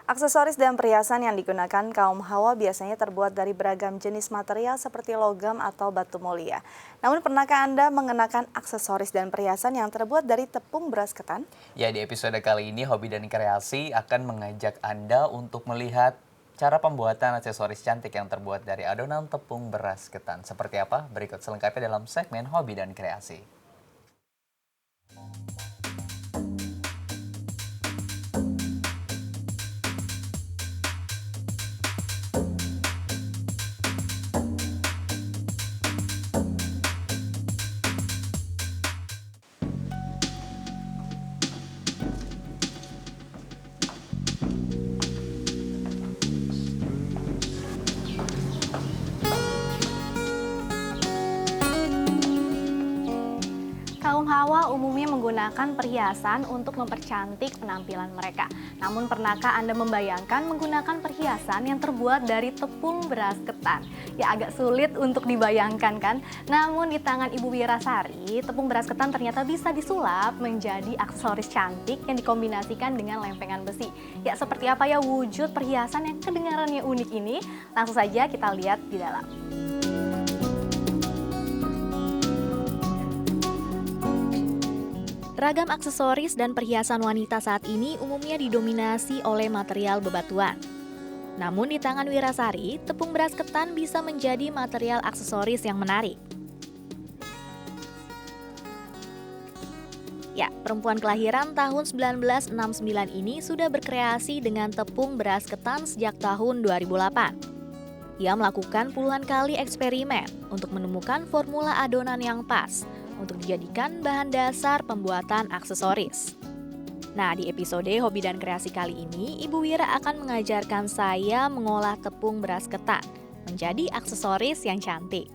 Aksesoris dan perhiasan yang digunakan kaum Hawa biasanya terbuat dari beragam jenis material seperti logam atau batu mulia. Namun pernahkah Anda mengenakan aksesoris dan perhiasan yang terbuat dari tepung beras ketan? Ya, di episode kali ini Hobi dan Kreasi akan mengajak Anda untuk melihat cara pembuatan aksesoris cantik yang terbuat dari adonan tepung beras ketan. Seperti apa? Berikut selengkapnya dalam segmen Hobi dan Kreasi. Kaum Hawa umumnya menggunakan perhiasan untuk mempercantik penampilan mereka. Namun pernahkah Anda membayangkan menggunakan perhiasan yang terbuat dari tepung beras ketan? Ya agak sulit untuk dibayangkan kan? Namun di tangan Ibu Wirasari, tepung beras ketan ternyata bisa disulap menjadi aksesoris cantik yang dikombinasikan dengan lempengan besi. Ya seperti apa ya wujud perhiasan yang kedengarannya unik ini? Langsung saja kita lihat di dalam. Ragam aksesoris dan perhiasan wanita saat ini umumnya didominasi oleh material bebatuan. Namun di tangan Wirasari, tepung beras ketan bisa menjadi material aksesoris yang menarik. Ya, perempuan kelahiran tahun 1969 ini sudah berkreasi dengan tepung beras ketan sejak tahun 2008. Ia melakukan puluhan kali eksperimen untuk menemukan formula adonan yang pas untuk dijadikan bahan dasar pembuatan aksesoris. Nah, di episode Hobi dan Kreasi kali ini, Ibu Wira akan mengajarkan saya mengolah tepung beras ketan menjadi aksesoris yang cantik.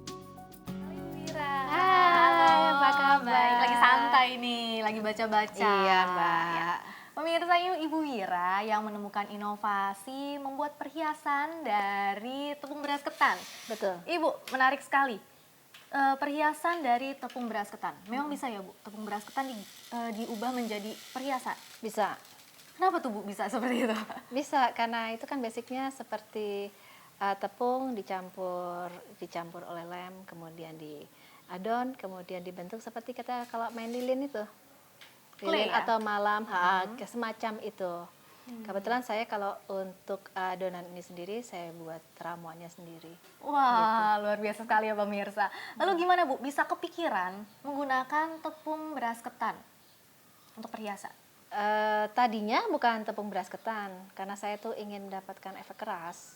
Wira. Hai, apa kabar? Baik, lagi santai nih, lagi baca-baca. Iya, Mbak. Ya. Pemirsa, ini Ibu Wira yang menemukan inovasi membuat perhiasan dari tepung beras ketan. Betul. Ibu, menarik sekali. Perhiasan dari tepung beras ketan. Memang bisa ya Bu, tepung beras ketan diubah menjadi perhiasan? Bisa. Kenapa tuh Bu bisa seperti itu? Bisa karena itu kan basicnya seperti tepung dicampur oleh lem, kemudian diadon, kemudian dibentuk seperti kita kalau main lilin itu. Clay Lilin ya? atau malam, semacam itu. Kebetulan saya kalau untuk adonan ini sendiri saya buat ramuannya sendiri. Wah, luar biasa sekali ya pemirsa. Lalu gimana Bu, bisa kepikiran menggunakan tepung beras ketan untuk perhiasan? Tadinya bukan tepung beras ketan, karena saya tuh ingin mendapatkan efek keras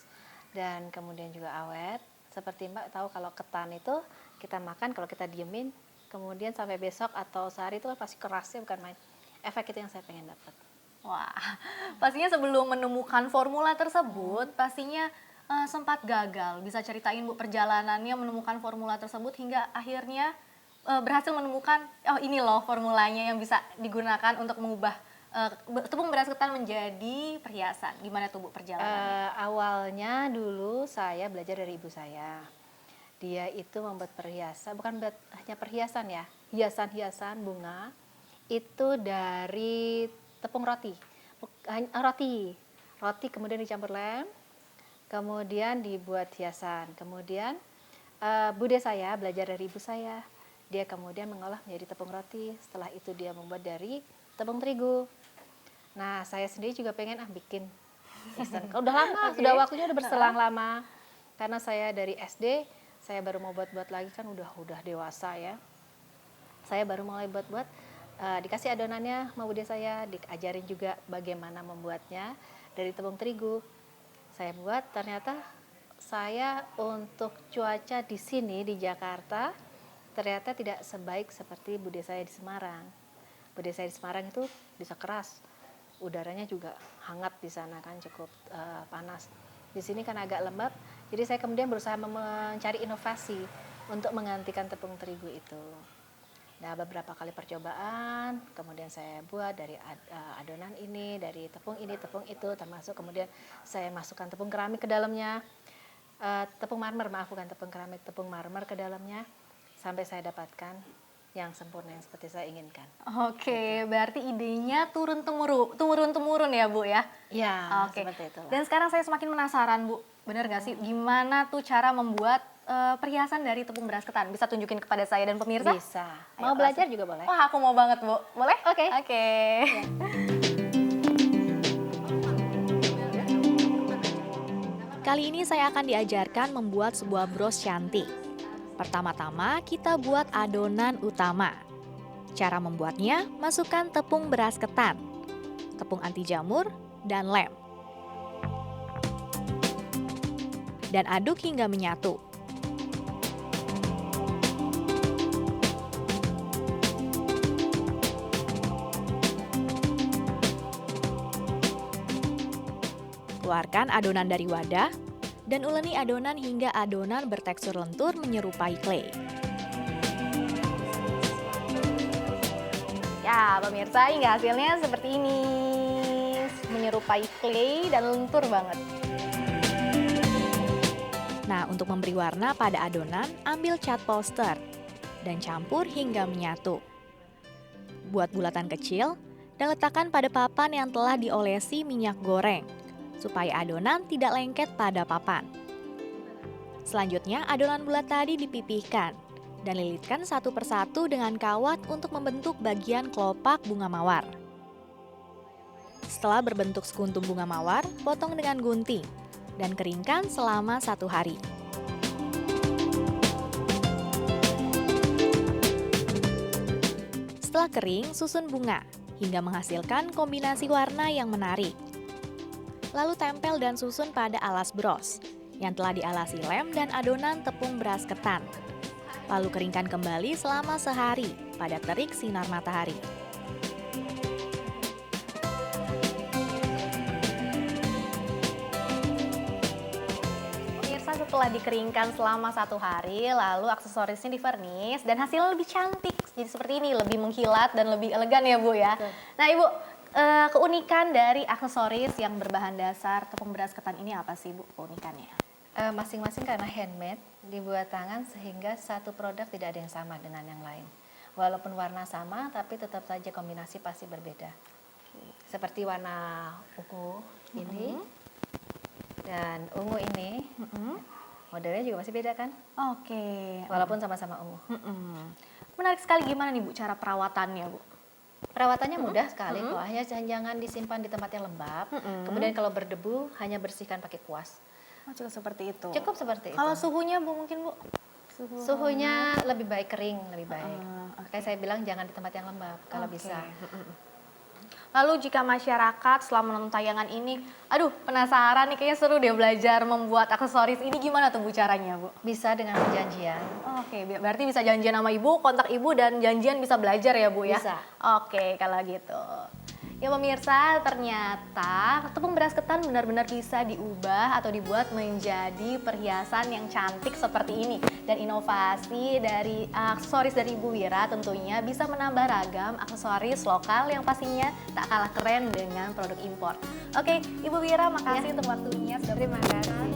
dan kemudian juga awet. Seperti Mbak tahu kalau ketan itu kita makan kalau kita diemin, kemudian sampai besok atau sehari itu kan pasti kerasnya bukan main. Efek itu yang saya pengen dapat. Wah, pastinya sebelum menemukan formula tersebut, pastinya sempat gagal. Bisa ceritain Bu perjalanannya menemukan formula tersebut hingga akhirnya berhasil menemukan, oh ini loh formulanya yang bisa digunakan untuk mengubah tepung beras ketan menjadi perhiasan. Gimana tuh Bu perjalanannya? Awalnya dulu saya belajar dari ibu saya. Dia itu membuat perhiasan, bukan hanya perhiasan ya, hiasan-hiasan bunga itu dari tepung roti. Roti kemudian dicampur lem, kemudian dibuat hiasan. Kemudian bude saya belajar dari ibu saya. Dia kemudian mengolah menjadi tepung roti. Setelah itu dia membuat dari tepung terigu. Nah, saya sendiri juga pengen bikin hiasan. Udah lama, Oke. sudah waktunya udah berselang lama. Karena saya dari SD, saya baru mau buat-buat lagi kan udah dewasa ya. Saya baru mulai buat-buat, dikasih adonannya sama bude saya, diajarin juga bagaimana membuatnya dari tepung terigu. Saya buat, ternyata saya untuk cuaca di sini di Jakarta ternyata tidak sebaik seperti bude saya di Semarang. Bude saya di Semarang itu bisa keras, udaranya juga hangat di sana kan cukup panas. Di sini kan agak lembab, jadi saya kemudian berusaha mencari inovasi untuk menggantikan tepung terigu itu. Nah, beberapa kali percobaan, kemudian saya buat dari adonan ini, dari tepung ini, tepung itu, termasuk kemudian saya masukkan tepung keramik ke dalamnya, tepung marmer, maaf bukan tepung keramik, tepung marmer ke dalamnya, sampai saya dapatkan yang sempurna yang seperti saya inginkan. Oke, berarti idenya turun-temurun ya Bu ya? Ya, Oke. seperti itulah. Dan sekarang saya semakin penasaran Bu, bener gak sih gimana tuh cara membuat perhiasan dari tepung beras ketan? Bisa tunjukin kepada saya dan pemirsa? Bisa. Ayo, Mau belajar juga boleh. Wah, aku mau banget Bu, boleh? Oke. Oke. Kali ini saya akan diajarkan membuat sebuah bros cantik. Pertama-tama kita buat adonan utama. Cara membuatnya, masukkan tepung beras ketan, tepung anti jamur, dan lem. Dan aduk hingga menyatu. Keluarkan adonan dari wadah dan uleni adonan hingga adonan bertekstur lentur menyerupai clay. Ya, pemirsa, hingga hasilnya seperti ini. Menyerupai clay dan lentur banget. Nah, untuk memberi warna pada adonan, ambil cat poster dan campur hingga menyatu. Buat bulatan kecil dan letakkan pada papan yang telah diolesi minyak goreng supaya adonan tidak lengket pada papan. Selanjutnya, adonan bulat tadi dipipihkan dan lilitkan satu persatu dengan kawat untuk membentuk bagian kelopak bunga mawar. Setelah berbentuk sekuntum bunga mawar, potong dengan gunting dan keringkan selama 1 hari. Setelah kering, susun bunga hingga menghasilkan kombinasi warna yang menarik. Lalu tempel dan susun pada alas bros yang telah dialasi lem dan adonan tepung beras ketan. Lalu keringkan kembali selama sehari pada terik sinar matahari. Pemirsa, setelah dikeringkan selama 1 hari, lalu aksesorisnya divernis dan hasilnya lebih cantik. Jadi seperti ini, lebih mengkilat dan lebih elegan ya Bu ya. Betul. Nah Ibu, keunikan dari aksesoris yang berbahan dasar tepung beras ketan ini apa sih Bu keunikannya? Masing-masing karena handmade, dibuat tangan sehingga satu produk tidak ada yang sama dengan yang lain. Walaupun warna sama, tapi tetap saja kombinasi pasti berbeda. Seperti warna ungu ini dan ungu ini, modelnya juga masih beda kan? Oke. Walaupun sama-sama ungu. Menarik sekali, gimana nih Bu cara perawatannya Bu? Perawatannya mudah sekali kok, hanya jangan disimpan di tempat yang lembab. Kemudian kalau berdebu, hanya bersihkan pakai kuas. Oh, cukup seperti itu. Cukup seperti itu. Kalau suhunya Bu mungkin Bu? Suhunya lebih baik kering, lebih baik. oke. Kayak saya bilang jangan di tempat yang lembab kalau Oke. bisa. Lalu jika masyarakat setelah menonton tayangan ini, aduh penasaran nih kayaknya seru deh belajar membuat aksesoris ini, gimana tuh Bu caranya Bu? Bisa dengan perjanjian. Oke, berarti bisa janjian sama Ibu, kontak Ibu dan janjian bisa belajar ya Bu ya? Bisa. Oke, kalau gitu. Ya pemirsa, ternyata tepung beras ketan benar-benar bisa diubah atau dibuat menjadi perhiasan yang cantik seperti ini. Dan inovasi dari aksesoris dari Ibu Wira tentunya bisa menambah ragam aksesoris lokal yang pastinya tak kalah keren dengan produk impor. Oke, Ibu Wira makasih untuk waktunya. Terima kasih.